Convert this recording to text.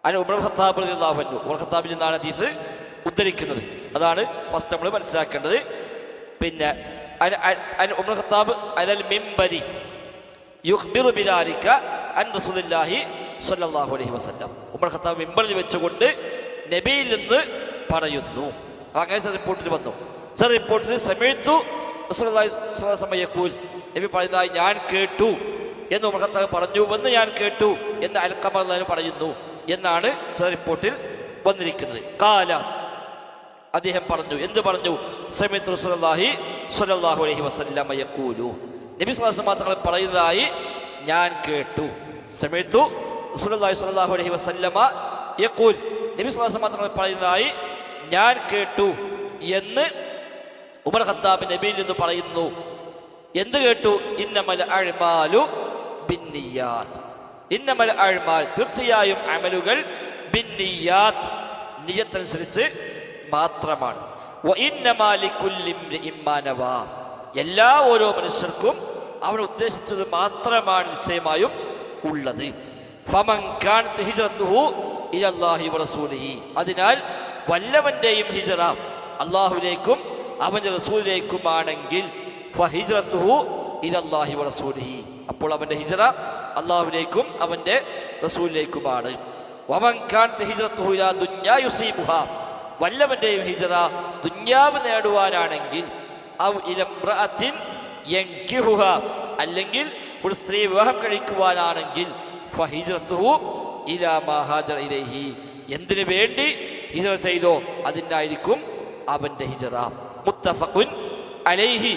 അതിന് ഉമർ ഖത്താബ് റളിയല്ലാഹു അൻഹു, ഉമർ ഖത്താബിൽ നിന്നാണ് ഹദീസ് ഉദ്ധരിക്കുന്നത്. അതാണ് ഫസ്റ്റ് നമ്മൾ മനസ്സിലാക്കേണ്ടത്. പിന്നെ ഉമർ ഖത്താബ് അലൽ മിംബരി യുഖ്ബിറു ബിദാലിക അൻ റസൂലുള്ളാഹി സ്വല്ലല്ലാഹു അലൈഹി വസല്ലം. ഉമർ ഖത്താബ് മിംബറിൽ വെച്ചുകൊണ്ട് നബിയിൽ നിന്ന് പറയുന്നു. അങ്ങനെ റിപ്പോർട്ടിൽ വന്നു. റിപ്പോർട്ടിൽ സമയത്തു റസൂലുള്ളാഹി സ്വല്ലല്ലാഹു അലൈഹി വസല്ലം യഖൂൽ, നബി പറയുന്നതായി ഞാൻ കേട്ടു എന്ന് ഉമർ ഖത്താബ് പറഞ്ഞു എന്ന് ഞാൻ കേട്ടു എന്ന് അൽഖമ പറയുന്നു എന്നാണ് റിപ്പോർട്ടിൽ വന്നിരിക്കുന്നത്. കാല, അദ്ദേഹം പറഞ്ഞു, എന്ത് പറഞ്ഞു? സമയത്തു റസൂലുള്ളാഹി സ്വല്ലല്ലാഹു അലൈഹി വസല്ലം യഖൂലു, നബി സ്വല്ലല്ലാഹു അലൈഹി വസല്ലം പറയുന്നതായി ഞാൻ കേട്ടു. സമയത്തു റസൂലുള്ളാഹി സ്വല്ലല്ലാഹു അലൈഹി വസല്ലം യഖൂൽ, നബി സ്വല്ലല്ലാഹു അലൈഹി വസല്ലം പറയുന്നതായി ഞാൻ കേട്ടു എന്ന് ഉമർ ഖത്താബ് നബിയിൽ നിന്ന് പറയുന്നു. എന്ത് കേട്ടു? ഇന്നമൽ അഅ്മാലു ബിന്നിയാത്ത്, ഇന്നമൽ അഅ്മാൽ, തീർച്ചയായും അമലുകൾ ബിന്നിയാത്ത്, നിയ്യത്തനുസരിച്ച് മാത്രമാണ്. വഇന്നമാ ലികുല്ലി ഇംറിഇൻ മാ നവാ, എല്ലാ ഓരോ മനുഷ്യർക്കും അവൻ ഉദ്ദേശിച്ചത് മാത്രമാണ് നിശ്ചയമായും ഉള്ളത്. ഫമൻ കാനത് ഹിജ്റതുഹു ഇലല്ലാഹി വറസൂലിഹി, അതിനാൽ വല്ലവന്റെയും ഹിജ്റ അല്ലാഹുവിലേക്കും അവന്റെ റസൂലിലേക്കുമാണെങ്കിൽ ഫഹിജ്റതുഹു ഇലല്ലാഹി വറസൂലിഹി, അപ്പോൾ അവന്റെ ഹിജ്റ അല്ലാഹുവിലേക്കും അവന്റെ റസൂലിലേക്കുമാണ്. വമൻ കാനത് ഹിജ്റതുഹു ഇലാ ദുനിയാ യുസീബുഹാ, വല്ലവന്റെയും ഹിജ്റ ദുനിയാവ് നേടുവാനാണെങ്കിൽ ഔ ഇലംറഅത്തിൻ യൻകിഹുഹാ, അല്ലെങ്കിൽ ഒരു സ്ത്രീ വിവാഹം കഴിക്കുവാനാണെങ്കിൽ ഫഹിജ്റതുഹു ഇലാ മാ ഹാജറ ഇലൈഹി, എന്തിനു വേണ്ടി ഹിജ്റ ചെയ്തോ അതിനായിരിക്കും അവന്റെ ഹിജ്റ. മുത്തഫഖുൻ അലൈഹി.